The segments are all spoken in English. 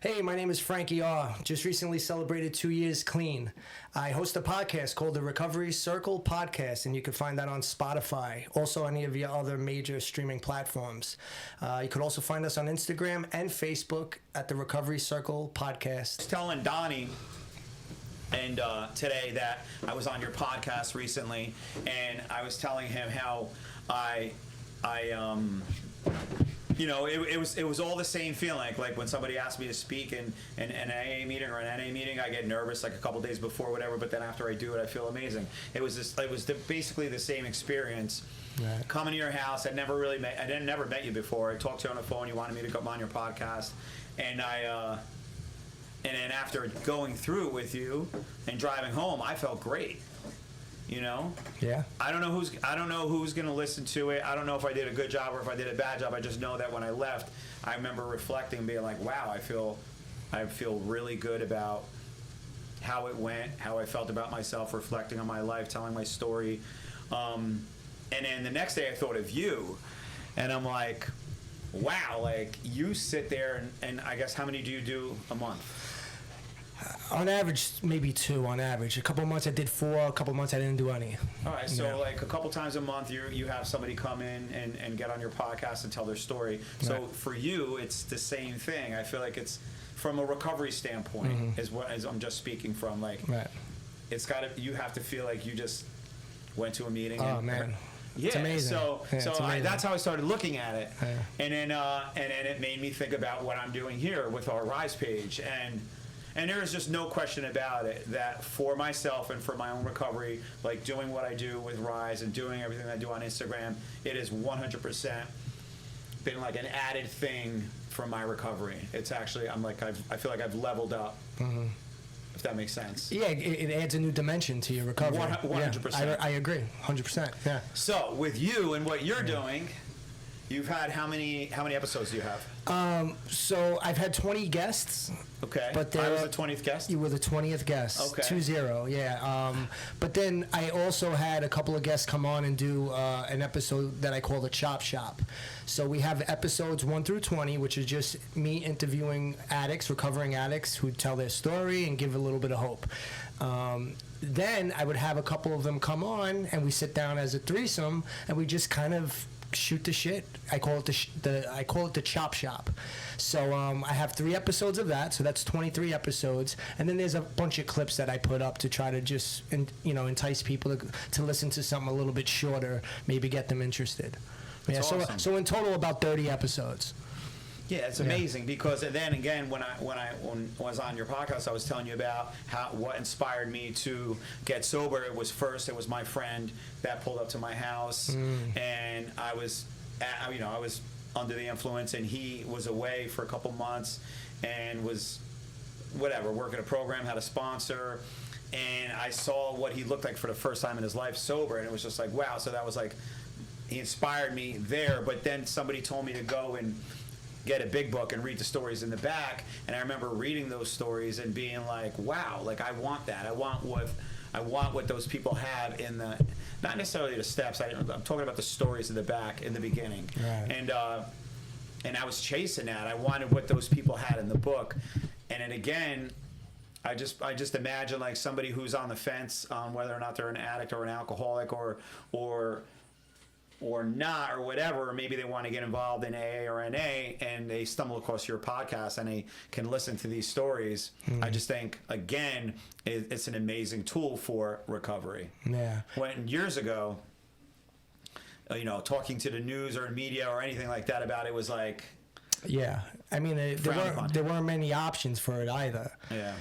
Hey, my name is Frankie R. Just recently celebrated 2 years clean. I host a podcast called the Recovery Circle Podcast, and you can find that on Spotify, also any of your other major streaming platforms. You could also find us on Instagram and Facebook at the Recovery Circle Podcast. I was telling Donnie and today that I was on your podcast recently, and I was telling him how it was all the same feeling. Like when somebody asked me to speak in an AA meeting or an NA meeting, I get nervous like a couple days before, whatever. But then after I do it, I feel amazing. It was basically the same experience. Right. Coming to your house, I never met you before. I talked to you on the phone. You wanted me to come on your podcast, and and then after going through it with you and driving home, I felt great. You know? Yeah. I don't know who's gonna listen to it. I don't know if I did a good job or if I did a bad job. I just know that when I left, I remember reflecting and being like, wow, I feel really good about how it went, how I felt about myself, reflecting on my life, telling my story. And then the next day I thought of you, and I'm like, wow, like you sit there and I guess how many do you do a month? On average, maybe 2 on average. A couple of months I did 4, a couple of months I didn't do any. All right, so like a couple times a month you have somebody come in and get on your podcast and tell their story. So right. For you, it's the same thing. I feel like it's from a recovery standpoint is I'm just speaking from. Like, right. You have to feel like you just went to a meeting. Oh, man. Yeah, it's amazing. That's how I started looking at it. Yeah. And then it made me think about what I'm doing here with our Rise page. And there is just no question about it that for myself and for my own recovery, like doing what I do with Rise and doing everything I do on Instagram, it is 100% been like an added thing for my recovery. It's actually, I feel like I've leveled up, if that makes sense. Yeah, it adds a new dimension to your recovery. 100%. Yeah, I agree, 100%. Yeah. So with you and what you're doing, you've had how many episodes do you have? So I've had 20 guests. Okay. But I was the 20th guest? You were the 20th guest. Okay. 20, yeah. But then I also had a couple of guests come on and do an episode that I call the Chop Shop. So we have episodes 1 through 20, which is just me interviewing addicts, recovering addicts who tell their story and give a little bit of hope. Then I would have a couple of them come on and we sit down as a threesome and we just kind of shoot the shit. I call it the Chop Shop. So I have 3 episodes of that, so that's 23 episodes, and then there's a bunch of clips that I put up to try to just entice people to listen to something a little bit shorter, maybe get them interested. That's awesome. So in total about 30 episodes. Yeah, it's amazing because then again, when I was on your podcast, I was telling you about what inspired me to get sober. It was my friend that pulled up to my house, and I was under the influence, and he was away for a couple months, and was working a program, had a sponsor, and I saw what he looked like for the first time in his life sober, and it was just like, wow. So that was like, he inspired me there. But then somebody told me to go and get a big book and read the stories in the back, and I remember reading those stories and being like, wow, like I want that. I want what those people have in the, not necessarily the steps. I'm talking about the stories in the back in the beginning. Right. And I was chasing that. I wanted what those people had in the book. And then again, I just imagine like somebody who's on the fence on whether or not they're an addict or an alcoholic or not, or whatever, or maybe they want to get involved in AA or NA, and they stumble across your podcast and they can listen to these stories. I just think, again, it's an amazing tool for recovery. Yeah. When years ago, talking to the news or media or anything like that about it was like... Yeah. I mean, there weren't many options for it either. Yeah.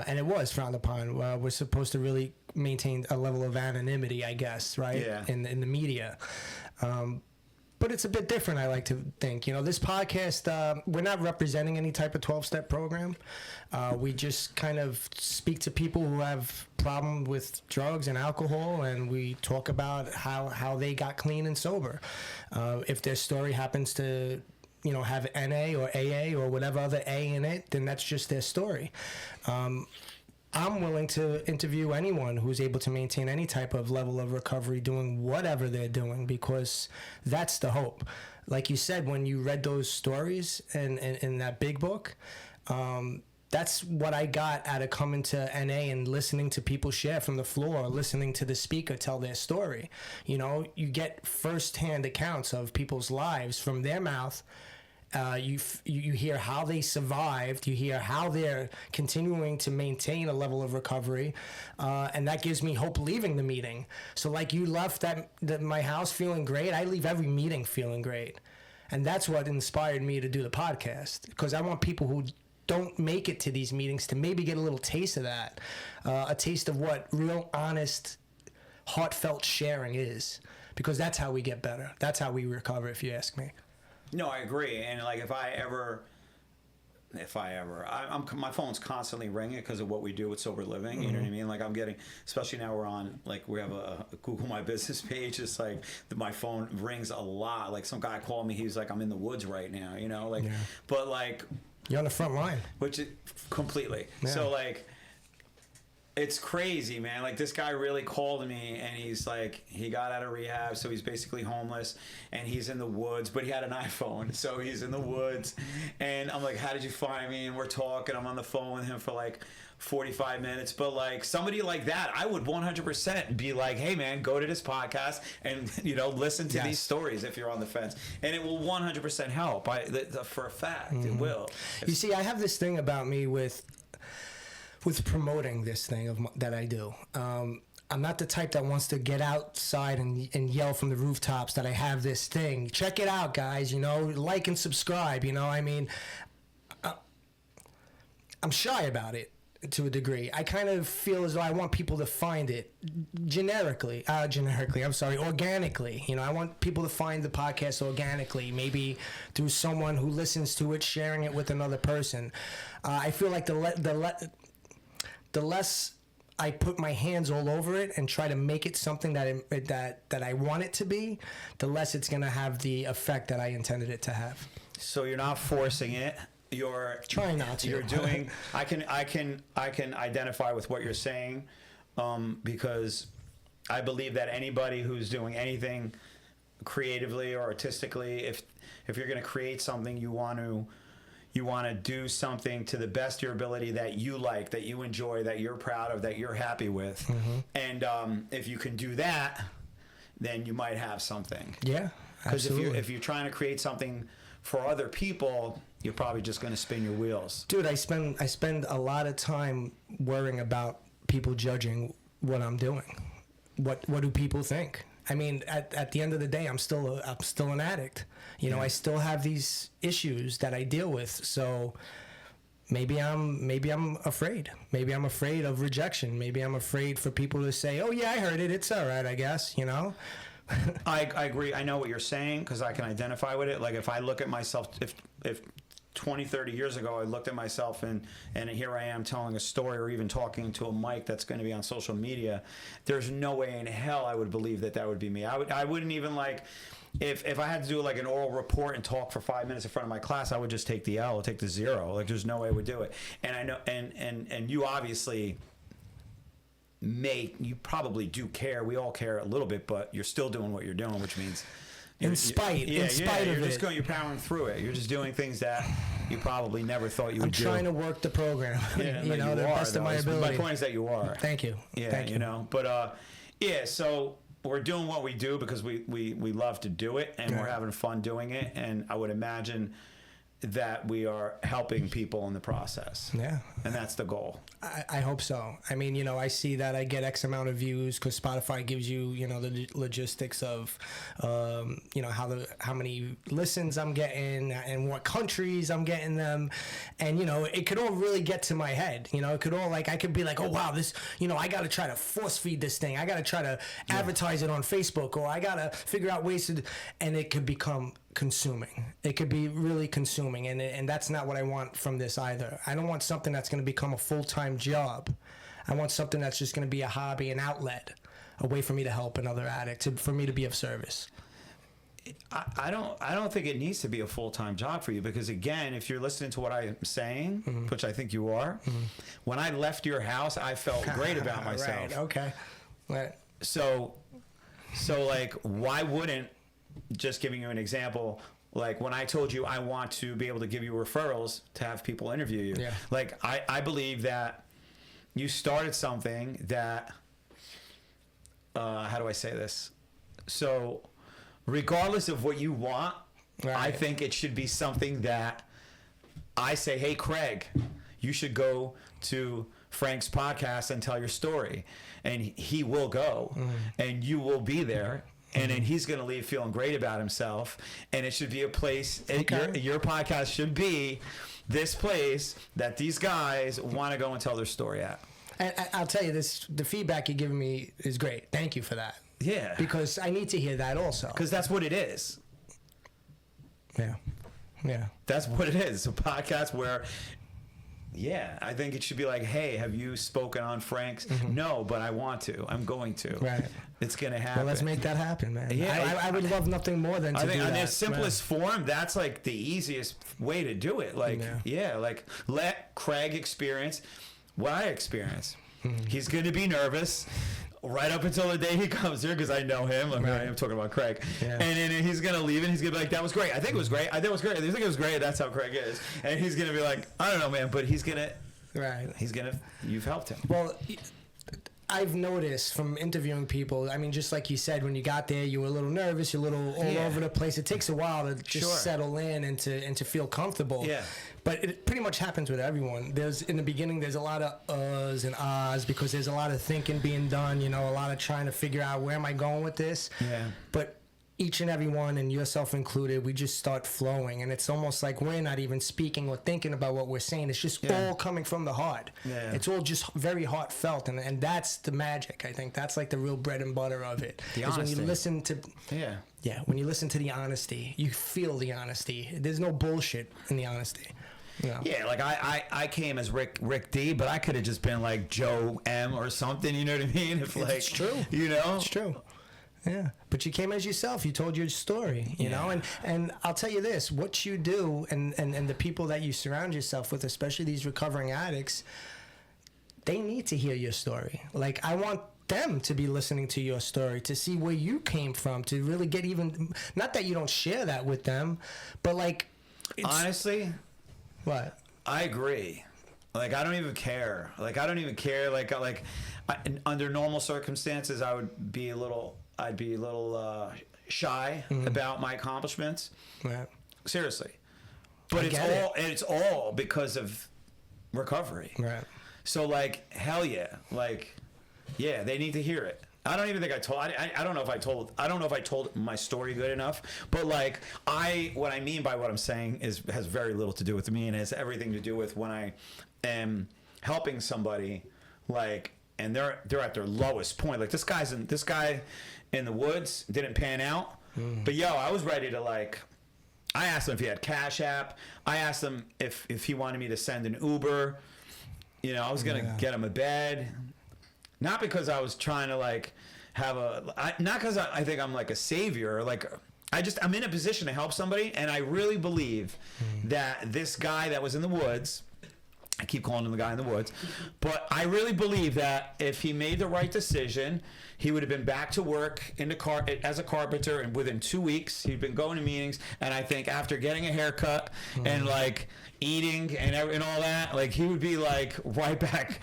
And it was frowned upon. We're supposed to really maintain a level of anonymity, I guess, right? Yeah. In the media. But it's a bit different, I like to think. This podcast, we're not representing any type of 12-step program. We just kind of speak to people who have problem with drugs and alcohol, and we talk about how they got clean and sober. If their story happens to have NA or AA or whatever other A in it, then that's just their story. I'm willing to interview anyone who's able to maintain any type of level of recovery doing whatever they're doing, because that's the hope. Like you said, when you read those stories in that big book, That's what I got out of coming to NA and listening to people share from the floor, listening to the speaker tell their story. You know, you get firsthand accounts of people's lives from their mouth. You hear how they survived. You hear how they're continuing to maintain a level of recovery, and that gives me hope leaving the meeting. So, like, you left my house feeling great. I leave every meeting feeling great, and that's what inspired me to do the podcast, because I want people who don't make it to these meetings to maybe get a little taste of that, a taste of what real, honest, heartfelt sharing is, because that's how we get better. That's how we recover, if you ask me. No, I agree. And like, my phone's constantly ringing because of what we do with sober living. You know what I mean? Like, I'm getting, especially now we're on, like, we have a Google My Business page. It's like my phone rings a lot. Like, some guy called me. He's like, I'm in the woods right now, you know, like, but like, you're on the front line. Which is completely. Yeah. So like, it's crazy, man. Like, this guy really called me, and he's like, he got out of rehab, so he's basically homeless, and he's in the woods, but he had an iPhone, so he's in the woods, and I'm like, how did you find me? And we're talking. I'm on the phone with him for like 45 minutes. But like, somebody like that, I would 100% be like, hey man, go to this podcast and, you know, listen to these stories if you're on the fence, and it will 100% help. For a fact, it will. You see, I have this thing about me with promoting this thing that I do. I'm not the type that wants to get outside and yell from the rooftops that I have this thing. Check it out, guys. You know, like and subscribe. You know, I mean, I'm shy about it to a degree. I kind of feel as though I want people to find it organically. You know, I want people to find the podcast organically, maybe through someone who listens to it, sharing it with another person. I feel like the less I put my hands all over it and try to make it something that I want it to be, the less it's going to have the effect that I intended it to have. So you're not forcing it. You're trying not to. You're doing. I can identify with what you're saying, because I believe that anybody who's doing anything creatively or artistically, if you're going to create something, you want to do something to the best of your ability that you like, that you enjoy, that you're proud of, that you're happy with. Mm-hmm. And if you can do that, then you might have something. Yeah, absolutely. Because if you're trying to create something for other people, you're probably just going to spin your wheels. Dude, I spend a lot of time worrying about people judging what I'm doing. What do people think? I mean, at the end of the day, I'm still an addict. You know, I still have these issues that I deal with. So maybe I'm afraid. Maybe I'm afraid of rejection. Maybe I'm afraid for people to say, "Oh yeah, I heard it. It's all right, I guess." You know. I agree. I know what you're saying because I can identify with it. Like, if I look at myself, if 20, 30 years ago, I looked at myself and here I am telling a story or even talking to a mic that's going to be on social media, there's no way in hell I would believe that would be me. I wouldn't even, like, if I had to do like an oral report and talk for 5 minutes in front of my class, I would just take the L, take the 0. Like, there's no way I would do it. And I know, and you obviously you probably do care. We all care a little bit, but you're still doing what you're doing, which means in spite of it. You're powering through it. You're just doing things that you probably never thought you would do. I'm trying to work the program. Yeah, you know, the best of my ability. My point is that you are. Thank you. Yeah, Thank you. You know, but so we're doing what we do because we love to do it, and we're having fun doing it, and I would imagine that we are helping people in the process. Yeah. And that's the goal. I hope so. I mean, you know, I see that I get X amount of views because Spotify gives you, you know, the logistics of, you know, how many listens I'm getting and what countries I'm getting them. And, you know, it could all really get to my head. You know, it could all, like, I could be like, oh, wow, this, you know, I got to try to force feed this thing. I got to try to advertise it on Facebook, or I got to figure out ways to, and it could become consuming. It could be really consuming, and that's not what I want from this either. I don't want something that's going to become a full-time job. I want something that's just going to be a hobby, an outlet, a way for me to help another addict, for me to be of service. I don't think it needs to be a full-time job for you, because again, if you're listening to what I'm saying, mm-hmm. which I think you are, mm-hmm. when I left your house, I felt great about myself. Right, okay. Right. So like, why wouldn't, just giving you an example, Like when I told you I want to be able to give you referrals to have people interview you. Yeah. Like I believe that you started something that, how do I say this? So regardless of what you want, Right. I think it should be something that I say, hey, Craig, you should go to Frank's podcast and tell your story. And he will go and you will be there. And then he's going to leave feeling great about himself. And it should be a place, your podcast should be this place that these guys want to go and tell their story at. And I'll tell you this, the feedback you're giving me is great. Thank you for that. Yeah. Because I need to hear that also. Because that's what it is. Yeah. Yeah. That's what it is. It's a podcast where, yeah, I think it should be like, hey, have you spoken on Frank's? No, but I want to. I'm going to. Right. It's going to happen. Well, let's make that happen, man. Yeah, I would love nothing more than to I think do on that. the simplest form, that's like the easiest way to do it. Like, like let Craig experience what I experience. He's going to be nervous right up until the day he comes here because I know him. I'm talking about Craig. Yeah. And then he's going to leave and he's going to be like, that was great. I think it was great. I think it was great. I think it was great. That's how Craig is. And he's going to be like, I don't know, man, but he's going to, you've helped him. Well, I've noticed from interviewing people, I mean, just like you said, when you got there, you were a little nervous, you're a little all over the place. It takes a while to just settle in and to feel comfortable. Yeah. But it pretty much happens with everyone. In the beginning, there's a lot of uhs and ahs because there's a lot of thinking being done, a lot of trying to figure out where am I going with this. Yeah. But each and every one, and yourself included, we just start flowing. And it's almost like we're not even speaking or thinking about what we're saying. It's just all coming from the heart. Yeah. It's all just very heartfelt. And that's the magic, I think. That's like the real bread and butter of it. The honesty. honesty. When you listen to... Yeah, when you listen to the honesty, you feel the honesty. There's no bullshit in the honesty. Yeah, like I came as Rick D, but I could have just been like Joe M or something, you know what I mean? If like, it's true. It's true. Yeah, but you came as yourself. You told your story, you know, and I'll tell you this, what you do and the people that you surround yourself with, especially these recovering addicts, they need to hear your story. Like, I want them to be listening to your story, to see where you came from, to really get even, not that you don't share that with them, but like... Honestly... What? I agree. Like, I don't even care. Like, under normal circumstances, I'd be a little shy about my accomplishments. Right. Seriously. But it's all because of recovery. Right. So, like, hell yeah. Like, yeah, they need to hear it. I don't even think I told. I don't know if I told. I don't know if I told my story good enough. But like, what I mean by what I'm saying has very little to do with me and has everything to do with when I am helping somebody, like, and they're at their lowest point. Like this guy in the woods didn't pan out, but I was ready to like. I asked him if he had Cash App. I asked him if he wanted me to send an Uber. I was gonna get him a bed. Not because I was trying to like not because I think I'm like a savior. Like I'm in a position to help somebody, and I really believe that this guy that was in the woods, I keep calling him the guy in the woods, but I really believe that if he made the right decision, he would have been back to work as a carpenter, and within 2 weeks, he'd been going to meetings. And I think after getting a haircut and like eating and all that, like he would be like right back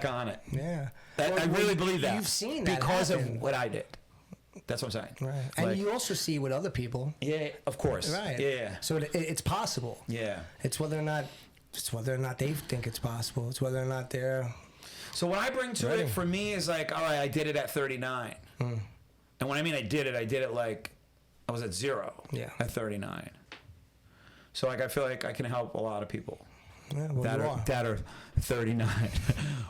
on it. Yeah. I really believe that. You've seen that because happen. of what I did. That's what I'm saying. Right. And you also see with other people. Yeah, of course. Right. Yeah. So it's possible. Yeah. It's whether or not they think it's possible. It's whether or not they're... So what I bring to it for me is like, all right, I did it at 39. And when I mean I did it like I was at 0 at 39. So like I feel like I can help a lot of people. Yeah, well, that are 39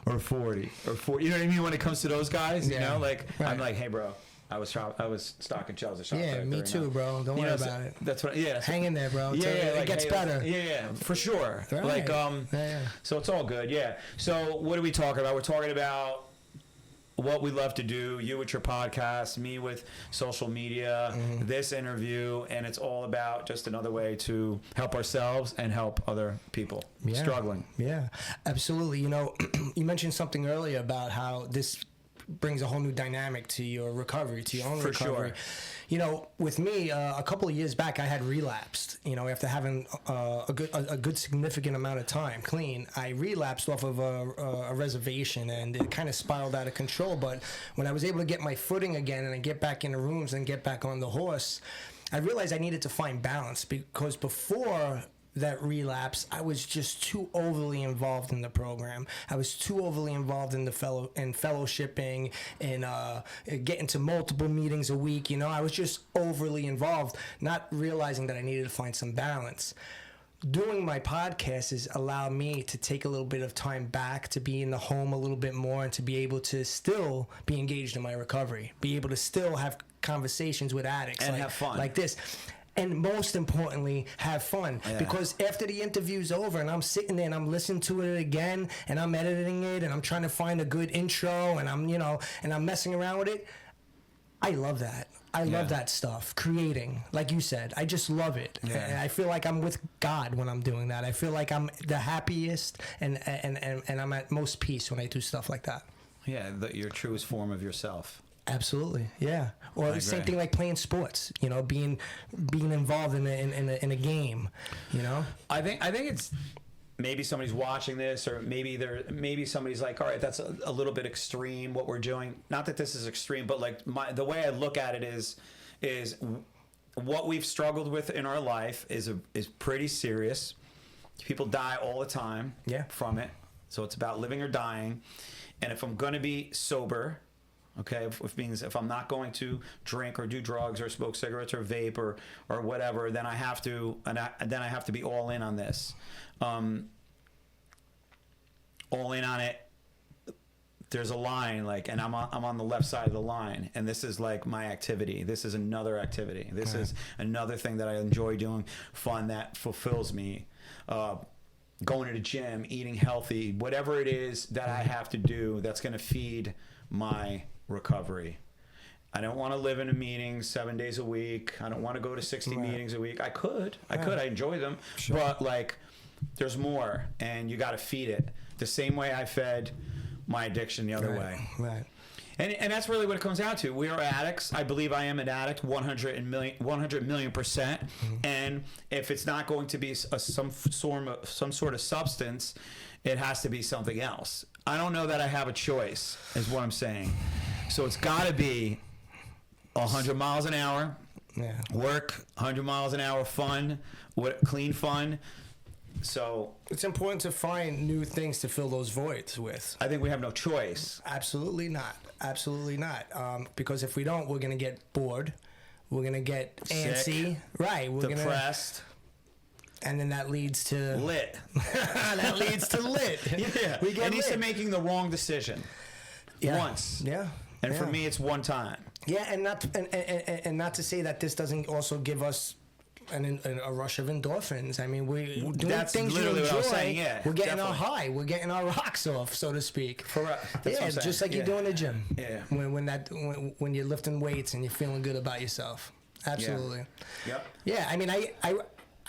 or 40 or 40. You know what I mean? When it comes to those guys, you know, like I'm like, hey, bro, I was stocking shelves at Shop. Yeah, me too, bro. Don't worry about it. That's what. Yeah, hang in there, bro. Yeah, it gets better. Yeah, for sure. Right. Like so it's all good. Yeah. So what are we talking about? We're talking about what we love to do, you with your podcast, me with social media, this interview, and it's all about just another way to help ourselves and help other people struggling. Yeah, absolutely. You mentioned something earlier about how this brings a whole new dynamic to your recovery, to your own For recovery. sure. You know, with me, a couple of years back, I had relapsed. You know, after having a good significant amount of time clean, I relapsed off of a reservation, and it kind of spiraled out of control. But when I was able to get my footing again and get back in the rooms and get back on the horse, I realized I needed to find balance, because before that relapse, I was just too overly involved in the program. I was too overly involved in fellowshipping and getting to multiple meetings a week. You know, I was just overly involved, not realizing that I needed to find some balance. Doing my podcast has allowed me to take a little bit of time back, to be in the home a little bit more, and to be able to still be engaged in my recovery, be able to still have conversations with addicts and have fun like this. And most importantly, have fun. Yeah. Because after the interview's over and I'm sitting there and I'm listening to it again and I'm editing it and I'm trying to find a good intro and I'm messing around with it, I love that. I love that stuff. Creating, like you said, I just love it. Yeah. And I feel like I'm with God when I'm doing that. I feel like I'm the happiest and I'm at most peace when I do stuff like that. Yeah, your truest form of yourself. Absolutely, yeah. Or the same agree. thing like playing sports. You know, being involved in a game. You know. I think it's maybe somebody's watching this, or maybe somebody's like, all right, that's a little bit extreme what we're doing. Not that this is extreme, but like the way I look at it is what we've struggled with in our life is pretty serious. People die all the time from it, so it's about living or dying. And if I'm going to be sober, okay, which means if I'm not going to drink or do drugs or smoke cigarettes or vape or whatever, then I have to be all in on this. All in on it. There's a line, like, and I'm on the left side of the line, and this is like my activity. This is another activity. This is another thing that I enjoy doing, fun, that fulfills me. Going to the gym, eating healthy, whatever it is that I have to do that's going to feed my recovery. I don't want to live in a meeting 7 days a week. I don't want to go to 60 meetings a week. I could. I enjoy them. Sure. But like, there's more, and you got to feed it the same way I fed my addiction the other way. Right. And that's really what it comes down to. We are addicts. I believe I am an addict 100 million%. Mm-hmm. And if it's not going to be some sort of substance, it has to be something else. I don't know that I have a choice, is what I'm saying. So it's got to be 100 miles an hour, work, 100 miles an hour fun, clean fun. So it's important to find new things to fill those voids with. I think we have no choice. Absolutely not. Absolutely not. Because if we don't, we're going to get bored. We're going to get antsy. Sick, right. We're depressed. And then that leads to... lit. That leads to lit. Yeah. We get and he's lit. making the wrong decision. Yeah. Once. Yeah. And for me, it's one time. Yeah, and not to say that this doesn't also give us a rush of endorphins. I mean, we doing that's things you literally enjoy. what I was saying, yeah, we're getting definitely. our high. We're getting our rocks off, so to speak. That's what I'm saying. Just like you do in the gym. Yeah. When you're lifting weights and you're feeling good about yourself. Absolutely. Yep. Yeah, I mean,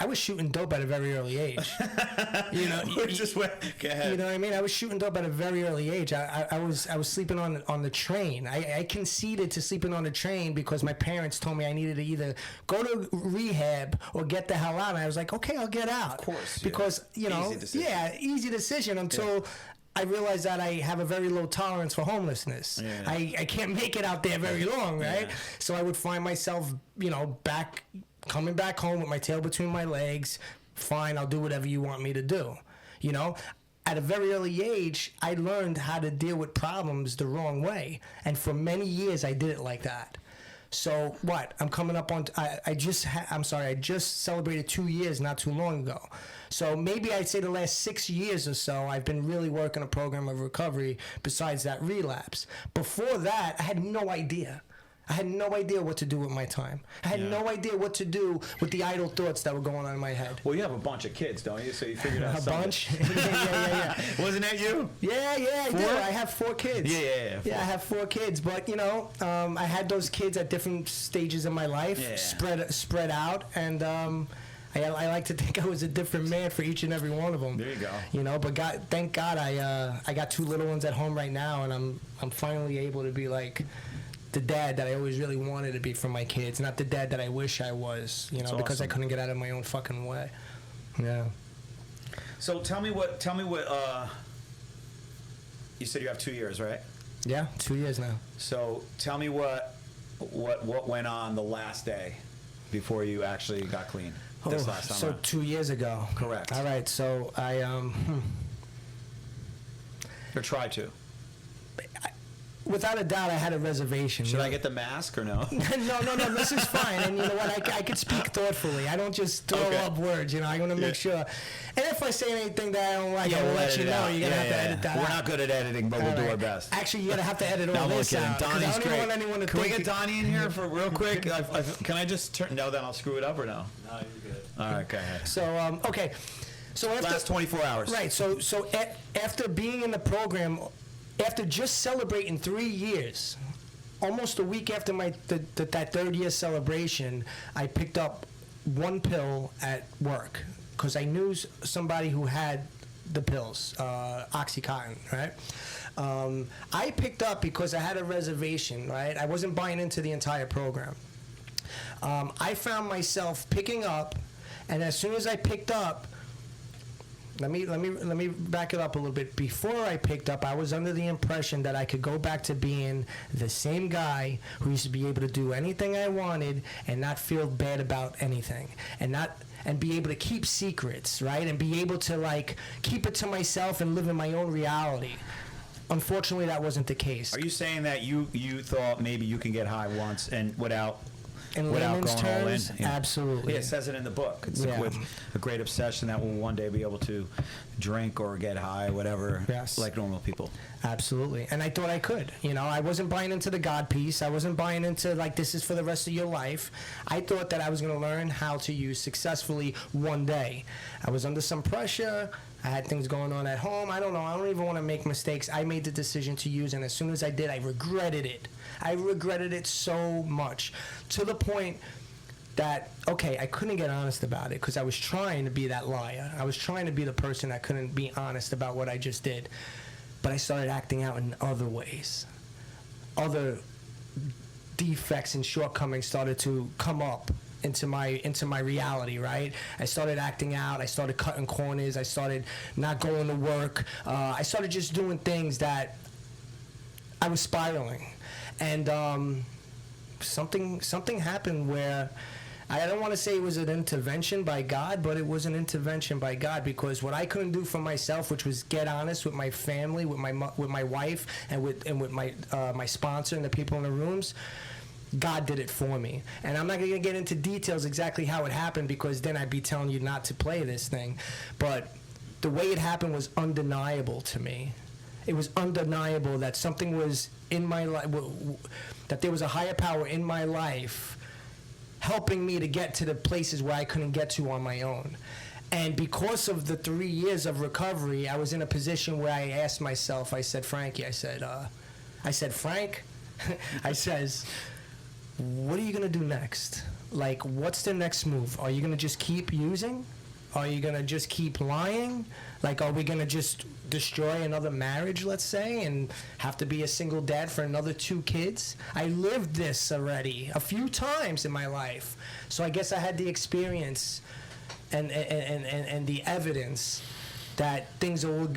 I was shooting dope at a very early age. You know, Go ahead. You know what I mean? I was shooting dope at a very early age. I was sleeping on the train. I conceded to sleeping on the train because my parents told me I needed to either go to rehab or get the hell out. And I was like, okay, I'll get out. Of course. Because, easy decision until I realized that I have a very low tolerance for homelessness. Yeah. I can't make it out there very long, right? Yeah. So I would find myself, coming back home with my tail between my legs. Fine, I'll do whatever you want me to do. You know, at a very early age, I learned how to deal with problems the wrong way. And for many years, I did it like that. So what? I'm coming up on, I just celebrated 2 years not too long ago. So maybe I'd say the last 6 years or so, I've been really working a program of recovery besides that relapse. Before that, I had no idea. I had no idea what to do with my time. I had no idea what to do with the idle thoughts that were going on in my head. Well, you have a bunch of kids, don't you? So you figured out a something. Bunch? Yeah. Wasn't that you? Yeah, I do. I have 4 kids. Yeah. Yeah, I have 4 kids. But, I had those kids at different stages of my life, spread out. And I like to think I was a different man for each and every one of them. There you go. You know, but thank God I got 2 little ones at home right now, and I'm finally able to be like the dad that I always really wanted to be for my kids, not the dad that I wish I was. You know, because I couldn't get out of my own fucking way. Yeah. So tell me what. You said you have 2 years, right? Yeah, 2 years now. So tell me what went on the last day before you actually got clean. This last time. So around. 2 years ago. Correct. All right. So I Or try to. Without a doubt, I had a reservation. Should I get the mask or no? No. This is fine. And you know what? I could speak thoughtfully. I don't just throw up words. You know, I want to make sure. And if I say anything that I don't like, I will let you know. You're gonna have to edit that out. We're not good at editing, but we'll do our best. Actually, you're gonna have to edit all this out. Donnie's great. I don't want anyone to Can we think get Donnie in here for real quick? Can I just turn? No, then I'll screw it up or no? No, you're good. All right, go ahead. So okay. So after, last 24 hours. Right. So after being in the program, after just celebrating 3 years, almost a week after that 3rd year celebration, I picked up 1 pill at work because I knew somebody who had the pills, Oxycontin, right? I picked up because I had a reservation, right? I wasn't buying into the entire program. I found myself picking up, and as soon as I picked up, Let me back it up a little bit. Before I picked up, I was under the impression that I could go back to being the same guy who used to be able to do anything I wanted and not feel bad about anything, and be able to keep secrets, right? And be able to like keep it to myself and live in my own reality. Unfortunately, that wasn't the case. Are you saying that you thought maybe you can get high once and without layman's going all in? terms, absolutely. Yeah, it says it in the book. It's with a great obsession that will one day be able to drink or get high, whatever, like normal people. Absolutely. And I thought I could. You know, I wasn't buying into the God piece. I wasn't buying into, like, this is for the rest of your life. I thought that I was going to learn how to use successfully one day. I was under some pressure. I had things going on at home. I don't know. I don't even want to make mistakes. I made the decision to use, and as soon as I did, I regretted it. I regretted it so much, to the point that, okay, I couldn't get honest about it because I was trying to be that liar. I was trying to be the person that couldn't be honest about what I just did. But I started acting out in other ways. Other defects and shortcomings started to come up into my reality, right? I started acting out. I started cutting corners. I started not going to work. I started just doing things that I was spiraling. And something happened where I don't want to say it was an intervention by God, but it was an intervention by God, because what I couldn't do for myself, which was get honest with my family, with my wife, and with my sponsor and the people in the rooms, God did it for me. And I'm not going to get into details exactly how it happened, because then I'd be telling you not to play this thing. But the way it happened was undeniable to me. It was undeniable that something was in my life, that there was a higher power in my life helping me to get to the places where I couldn't get to on my own. And because of the 3 years of recovery, I was in a position where I asked myself, I said, Frankie, I said, Frank, I says, what are you going to do next? Like, what's the next move? Are you going to just keep using? Are you going to just keep lying? Like, are we going to just destroy another marriage, let's say, and have to be a single dad for another 2 kids? I lived this already a few times in my life. So I guess I had the experience and the evidence that things will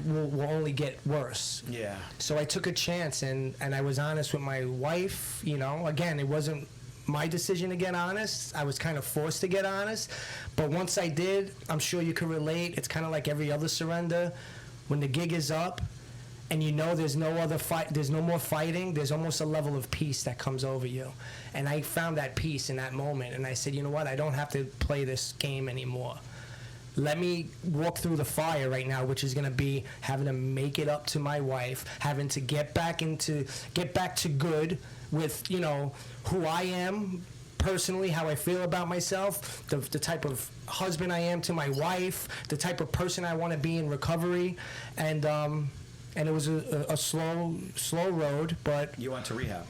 only get worse. Yeah. So I took a chance, and I was honest with my wife. You know, again, it wasn't my decision to get honest. I was kind of forced to get honest. But once I did, I'm sure you can relate. It's kind of like every other surrender. When the gig is up and you know there's no other fight, there's no more fighting, there's almost a level of peace that comes over you. And I found that peace in that moment. And I said, you know what? I don't have to play this game anymore. Let me walk through the fire right now, which is going to be having to make it up to my wife, having to get back to good with, you know, who I am personally, how I feel about myself, the type of husband I am to my wife, the type of person I want to be in recovery. And it was a slow road, but You went to rehab.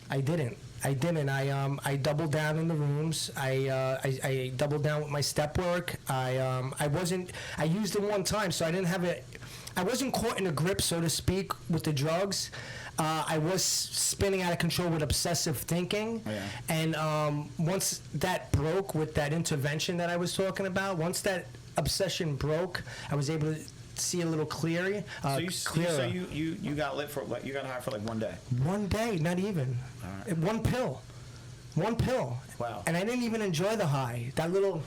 I didn't. I didn't. I doubled down in the rooms. I doubled down with my step work. I wasn't. I used it one time, so I didn't have it. I wasn't caught in a grip, so to speak, with the drugs. I was spinning out of control with obsessive thinking, and once that broke with that intervention that I was talking about, once that obsession broke, I was able to see a little clearer. So you got lit for you got high for like one day. One day, not even. All right. One pill. Wow. And I didn't even enjoy the high. That little.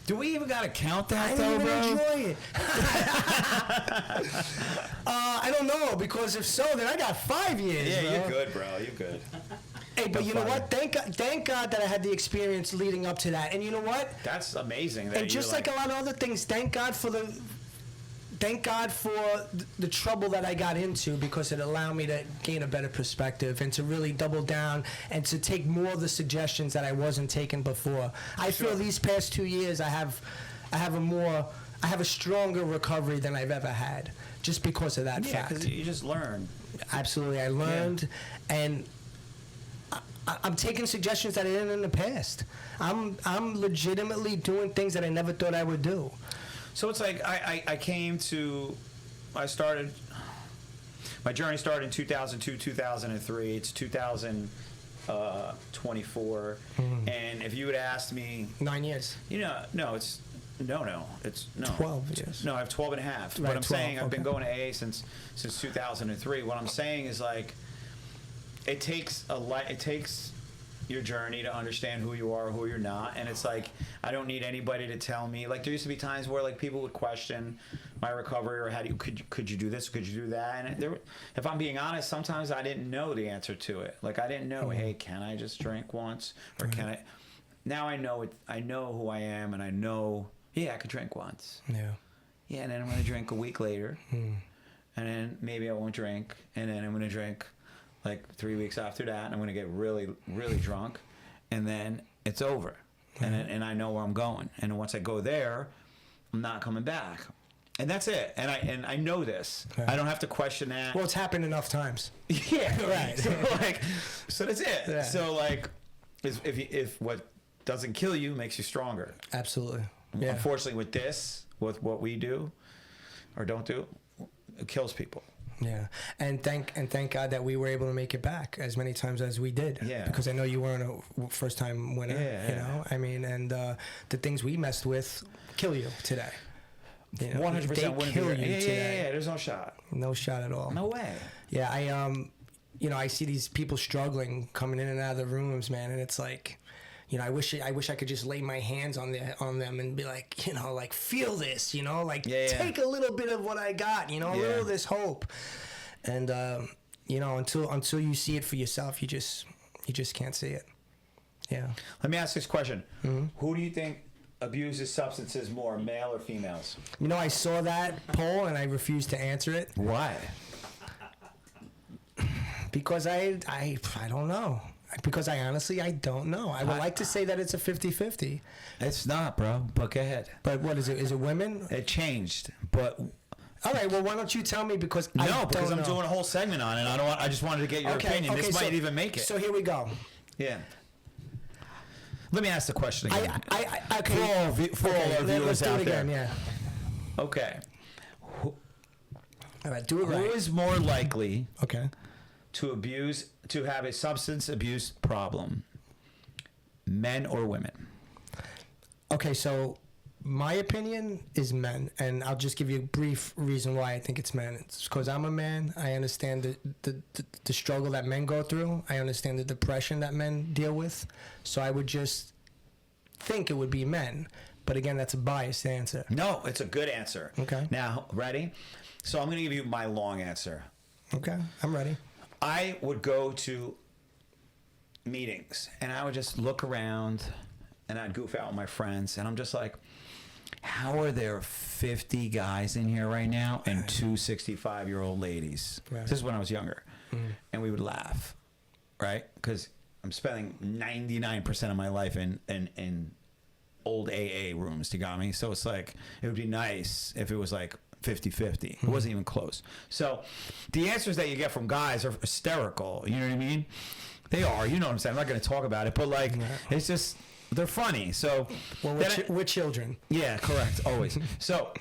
Do we even gotta count that I though, didn't bro? even enjoy it. I don't know, because if so, then I got 5 years. Yeah, bro. you're good, bro. You're good. Hey, but you know what? Thank God that I had the experience leading up to that. And you know what? That's amazing. That And just like a lot of other things, thank God for the trouble that I got into, because it allowed me to gain a better perspective and to really double down and to take more of the suggestions that I wasn't taking before. I feel these past 2 years I have a stronger recovery than I've ever had, just because of that fact. because you just learn. Absolutely, I learned, and I'm taking suggestions that I didn't in the past. I'm legitimately doing things that I never thought I would do. So it's like my journey started in 2002, 2003. It's 2024. And if you had asked me, 9 years. it's 12 years. No, I have 12 and a half. Right, But I'm 12, saying I've been okay. going to AA since 2003. What I'm saying is, like, it takes your journey to understand who you are, who you're not, and it's like I don't need anybody to tell me. Like, there used to be times where like people would question my recovery, or could you do this, could you do that, and if I'm being honest, sometimes I didn't know the answer to it. Like, I didn't know, hey, can I just drink once, or can I? Now I know it. I know who I am, and I know, I could drink once. Yeah. And then I'm gonna drink a week later, and then maybe I won't drink, and then I'm gonna drink like 3 weeks after that, and I'm gonna get really, really drunk, and then it's over, and I know where I'm going, and once I go there, I'm not coming back, and that's it. And I know this. Yeah. I don't have to question that. Well, it's happened enough times. Yeah, Right. So that's it. Yeah. So like, if what doesn't kill you makes you stronger. Absolutely. Yeah. Unfortunately, with what we do or don't do, it kills people. Yeah, and thank God that we were able to make it back as many times as we did. Yeah. Because I know you weren't a first-time winner. Yeah, you yeah. know, I mean, and the things we messed with kill you today. 100% they wouldn't kill be you yeah, today. yeah, there's no shot. No shot at all. No way. Yeah, I see these people struggling coming in and out of the rooms, man, and it's like, I wish I could just lay my hands on them and be like, like, feel this, like, take a little bit of what I got, a little of this hope, and until you see it for yourself, you just can't see it. Yeah. Let me ask this question: Who do you think abuses substances more, male or females? I saw that poll and I refused to answer it Why? because I don't know. Because I honestly don't know. I would like to say that it's a 50-50. It's not, bro. But go ahead. But what is it? Is it women? It changed, but All right. Well, why don't you tell me? Because I don't because I'm know. doing a whole segment on it. I just wanted to get your opinion. This might even make it. So here we go. Yeah. Let me ask the question again. Okay. For all our viewers let's do out it there. again. Yeah. Okay. All right. Do it right. Who is more likely Okay. to have a substance abuse problem, men or women? Okay. So my opinion is men, and I'll just give you a brief reason why I think it's men. It's because I'm a man. I understand the struggle that men go through. I understand the depression that men deal with. So I would just think it would be men. But again, that's a biased answer. No, it's a good answer. Okay. Now, ready? So I'm going to give you my long answer. Okay. I'm ready. I would go to meetings and I would just look around and I'd goof out with my friends, and I'm just like, how are there 50 guys in here right now and two 65-year-old ladies? Right. This is when I was younger. And we would laugh, right? Because I'm spending 99% of my life in old AA rooms, you got me? So it's like, it would be nice if it was like 50-50. It wasn't even close. So the answers that you get from guys are hysterical, you know what I mean? They are. You know what I'm saying? I'm not going to talk about it, but like, it's just they're funny. So, Well, we're children. yeah, correct, always. So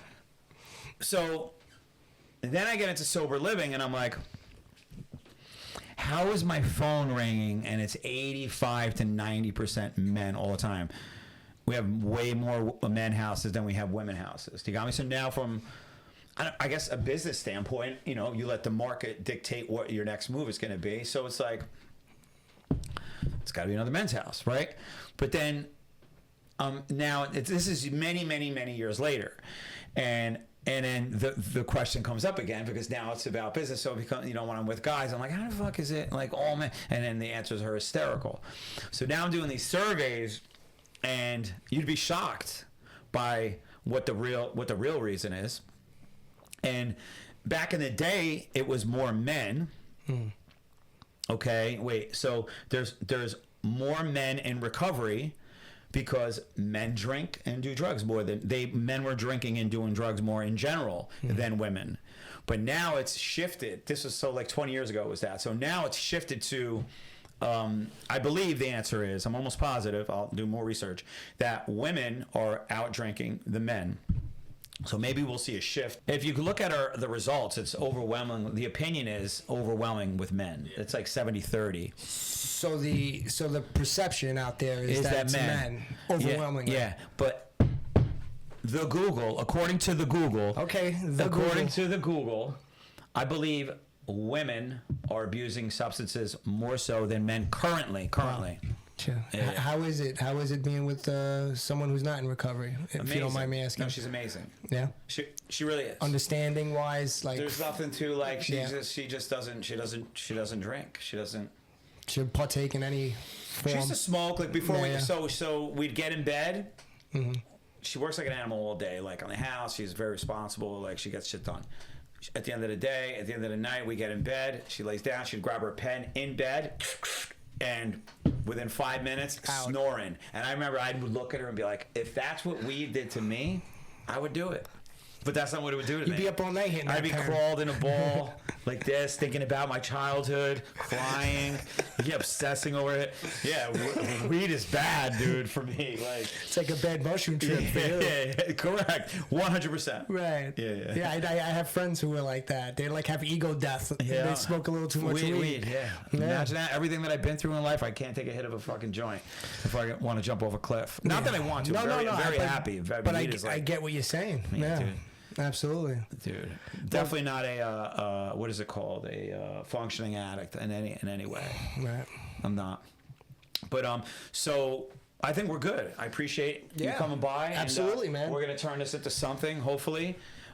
then I get into sober living, and I'm like, how is my phone ringing and it's 85 to 90% men all the time? We have way more men houses than we have women houses. Do you got me? So now from, I guess, a business standpoint, you know, you let the market dictate what your next move is going to be. So it's like, it's got to be another men's house, right? But then now this is many, many, many years later. And then the question comes up again, because now it's about business. So it becomes, you know, when I'm with guys, I'm like, how the fuck is it like all men? And then the answers are hysterical. So now I'm doing these surveys, and you'd be shocked by what the real reason is. And back in the day, it was more men. Okay, wait. So there's more men in recovery, because men drink and do drugs more than men were drinking and doing drugs more in general than women. But now it's shifted. This was so like 20 years ago was that. So now it's shifted to, I believe the answer is, I'm almost positive, I'll do more research, that women are out drinking the men. So maybe we'll see a shift. If you look at the results, it's overwhelming. The opinion is overwhelming with men. It's like 70-30. So the perception out there is that it's men overwhelmingly. Yeah, but the Google, according to the Google, to the Google, I believe women are abusing substances more so than men currently. Wow. Yeah. How is it being with someone who's not in recovery? If you don't mind me asking. No, she's amazing. Yeah, she really is. Understanding wise, like there's nothing to like. She just doesn't drink. She doesn't. She partake in any form. She used to smoke like before. So we'd get in bed. Mm-hmm. She works like an animal all day, like on the house. She's very responsible. Like she gets shit done. At the end of the day, at the end of the night, we get in bed. She lays down. She'd grab her pen in bed. And within 5 minutes, snoring. And I remember I would look at her and be like, if that's what weed did to me, I would do it. But that's not what it would do to me. You'd be up all night hitting I'd be crawled in a ball like this, thinking about my childhood, crying, obsessing over it. Yeah, weed is bad, dude, for me. Like it's like a bad mushroom trip for you. Yeah, correct. 100%. Right. Yeah. I have friends who are like that. They like have ego death. Yeah. They smoke a little too much weed. Yeah. Imagine that. Everything that I've been through in life, I can't take a hit of a fucking joint if I want to jump off a cliff. Not that I want to. I'm very happy. But I get what you're saying. Yeah. Dude. Absolutely, dude. Definitely not a what is it called? A functioning addict in any way. Right. I'm not. But so I think we're good. I appreciate you coming by. Absolutely, and, man. We're gonna turn this into something, hopefully.